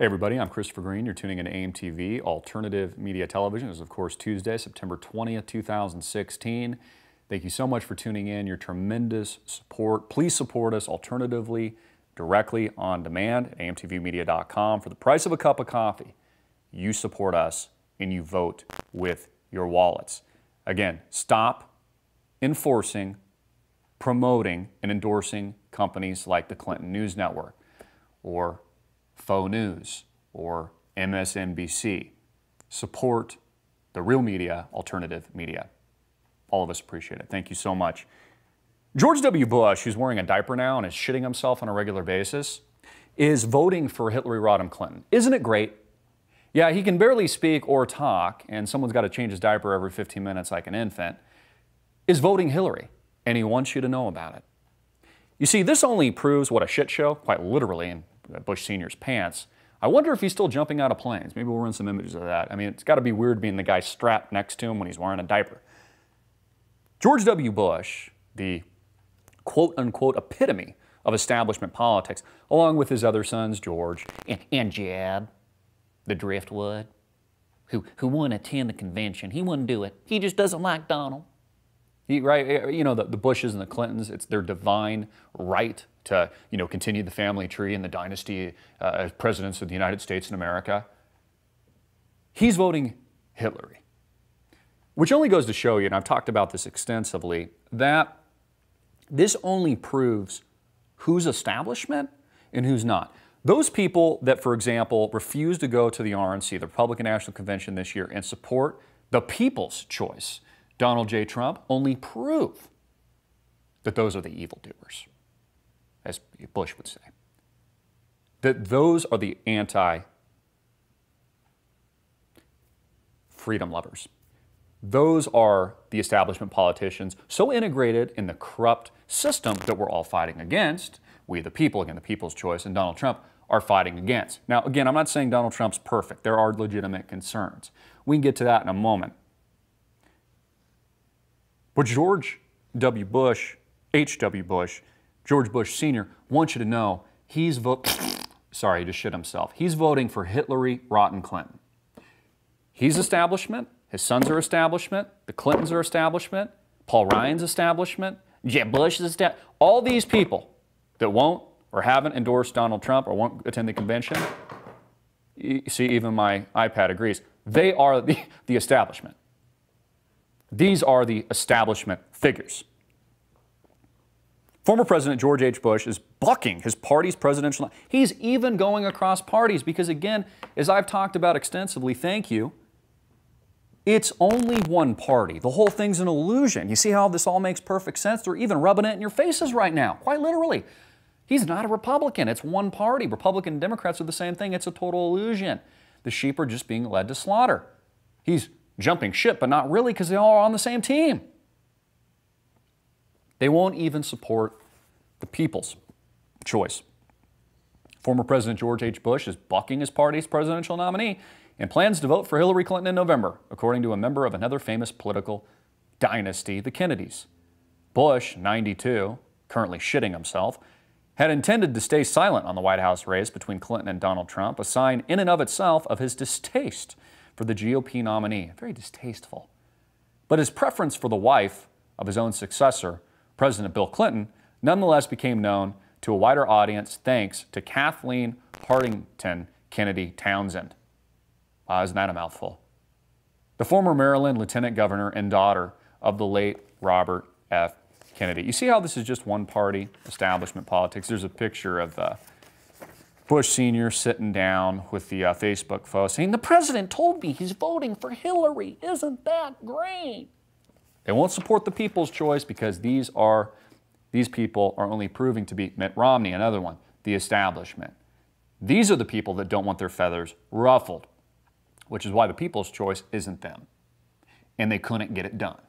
Hey everybody, I'm Christopher Green. You're tuning into AMTV, Alternative Media Television. It is of course Tuesday, September 20th, 2016. Thank you so much for tuning in, your tremendous support. Please support us alternatively, directly on demand at amtvmedia.com. For the price of a cup of coffee, you support us and you vote with your wallets. Again, stop enforcing, promoting, and endorsing companies like the Clinton News Network or Faux News or MSNBC. Support the real media, alternative media. All of us appreciate it. Thank you so much. George W. Bush, who's wearing a diaper now and is shitting himself on a regular basis, is voting for Hillary Rodham Clinton. Isn't it great? Yeah, he can barely speak or talk, and someone's got to change his diaper every 15 minutes like an infant, is voting Hillary, and he wants you to know about it. You see, this only proves what a shit show, quite literally, in Bush Sr.'s pants. I wonder if he's still jumping out of planes. Maybe we'll run some images of that. I mean, it's got to be weird being the guy strapped next to him when he's wearing a diaper. George W. Bush, the quote-unquote epitome of establishment politics, along with his other sons, George and Jeb, the Driftwood, who wouldn't attend the convention. He wouldn't do it. He just doesn't like Donald. Right? You know, the Bushes and the Clintons, it's their divine right to, continue the family tree and the dynasty as presidents of the United States and America. He's voting Hillary, which only goes to show you, and I've talked about this extensively, that this only proves who's establishment and who's not. Those people that, for example, refuse to go to the RNC, the Republican National Convention this year, and support the people's choice, Donald J. Trump, only prove that those are the evildoers, as Bush would say. That those are the anti-freedom lovers. Those are the establishment politicians so integrated in the corrupt system that we're all fighting against. We the people, again, the people's choice, and Donald Trump are fighting against. Now, again, I'm not saying Donald Trump's perfect. There are legitimate concerns. We can get to that in a moment. But George W. Bush, H.W. Bush, George Bush Sr. wants you to know he's sorry, he just shit himself. He's voting for Hillary Rodham Clinton. He's establishment. His sons are establishment. The Clintons are establishment. Paul Ryan's establishment. Jeb Bush is establishment. All these people that won't or haven't endorsed Donald Trump or won't attend the convention, you see, even my iPad agrees, they are the establishment. These are the establishment figures. Former President George H. Bush is bucking his party's presidential. He's even going across parties because, again, as I've talked about extensively, thank you, it's only one party. The whole thing's an illusion. You see how this all makes perfect sense? They're even rubbing it in your faces right now, quite literally. He's not a Republican. It's one party. Republican and Democrats are the same thing. It's a total illusion. The sheep are just being led to slaughter. He's jumping ship, but not really, because they all are on the same team. They won't even support the people's choice. Former President George H. Bush is bucking his party's presidential nominee and plans to vote for Hillary Clinton in November, according to a member of another famous political dynasty, the Kennedys. Bush, 92, currently shitting himself, had intended to stay silent on the White House race between Clinton and Donald Trump, a sign in and of itself of his distaste for the GOP nominee. Very distasteful. But his preference for the wife of his own successor, President Bill Clinton, nonetheless became known to a wider audience thanks to Kathleen Hartington Kennedy Townsend. Isn't that a mouthful? The former Maryland lieutenant governor and daughter of the late Robert F. Kennedy. You see how this is just one party, establishment politics? There's a picture of Bush Sr. sitting down with the Facebook photo saying, "The president told me he's voting for Hillary. Isn't that great?" They won't support the people's choice because these people are only proving to be Mitt Romney, another one, the establishment. These are the people that don't want their feathers ruffled, which is why the people's choice isn't them. And they couldn't get it done.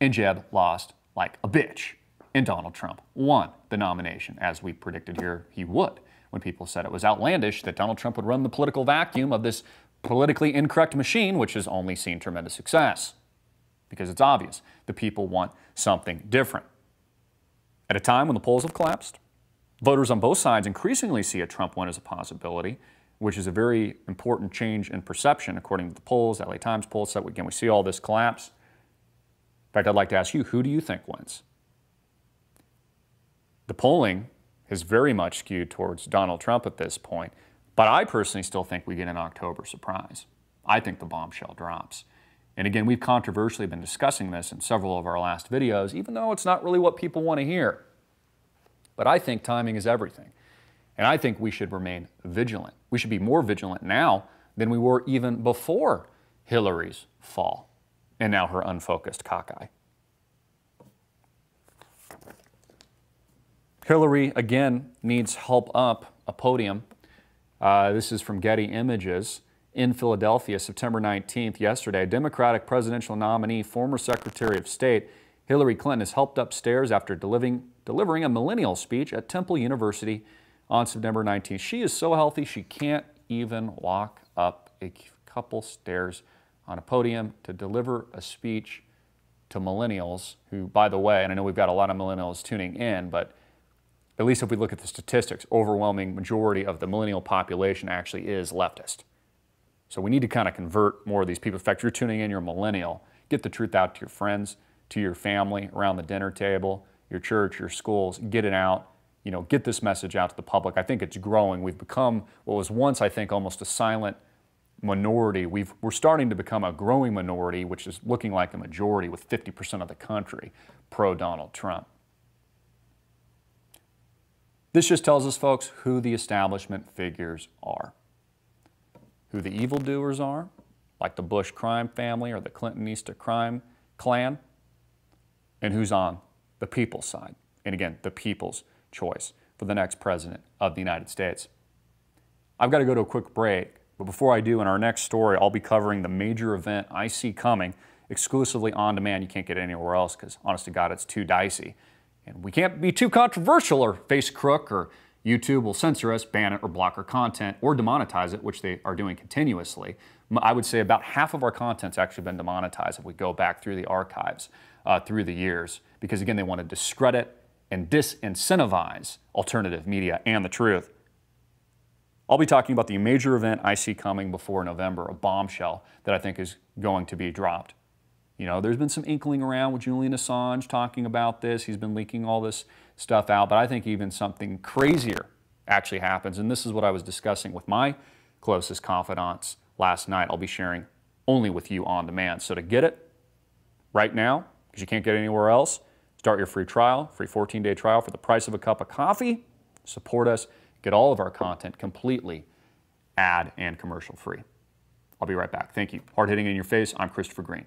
And Jeb lost like a bitch. And Donald Trump won the nomination, as we predicted here he would, when people said it was outlandish that Donald Trump would run the political vacuum of this politically incorrect machine, which has only seen tremendous success. Because it's obvious the people want something different. At a time when the polls have collapsed, voters on both sides increasingly see a Trump win as a possibility. which is a very important change in perception according to the polls, LA Times polls. So again, we see all this collapse. In fact, I'd like to ask you, who do you think wins? The polling is very much skewed towards Donald Trump at this point, but I personally still think we get an October surprise. I think the bombshell drops. And again, we've controversially been discussing this in several of our last videos, even though it's not really what people want to hear. But I think timing is everything. And I think we should remain vigilant. We should be more vigilant now than we were even before Hillary's fall and now her unfocused cockeye. Hillary, again, needs help up a podium. This is from Getty Images. In Philadelphia, September 19th, yesterday, Democratic presidential nominee, former Secretary of State Hillary Clinton is helped upstairs after delivering a millennial speech at Temple University on September 19th. She is so healthy she can't even walk up a couple stairs on a podium to deliver a speech to millennials who, by the way, and I know we've got a lot of millennials tuning in, but at least if we look at the statistics, overwhelming majority of the millennial population actually is leftist. So we need to kind of convert more of these people. In fact, you're tuning in, you're a millennial. Get the truth out to your friends, to your family, around the dinner table, your church, your schools. Get it out. You know, get this message out to the public. I think it's growing. We've become what was once, I think, almost a silent minority. We're starting to become a growing minority, which is looking like a majority with 50% of the country pro-Donald Trump. This just tells us, folks, who the establishment figures are. Who the evildoers are, like the Bush crime family or the Clintonista crime clan, and who's on the people's side. And again, the people's choice for the next president of the United States. I've got to go to a quick break, but before I do, in our next story, I'll be covering the major event I see coming exclusively on demand. You can't get it anywhere else because, honest to God, it's too dicey. And we can't be too controversial or face crook, or YouTube will censor us, ban it, or block our content, or demonetize it, which they are doing continuously. I would say about half of our content's actually been demonetized if we go back through the archives through the years, because again, they want to discredit and disincentivize alternative media and the truth. I'll be talking about the major event I see coming before November, a bombshell that I think is going to be dropped. You know, there's been some inkling around with Julian Assange talking about this. He's been leaking all this stuff out, but I think even something crazier actually happens. And this is what I was discussing with my closest confidants last night. I'll be sharing only with you on demand. So to get it right now, because you can't get it anywhere else, start your free trial, free 14-day trial for the price of a cup of coffee. Support us. Get all of our content completely ad and commercial free. I'll be right back. Thank you. Hard hitting in your face. I'm Christopher Green.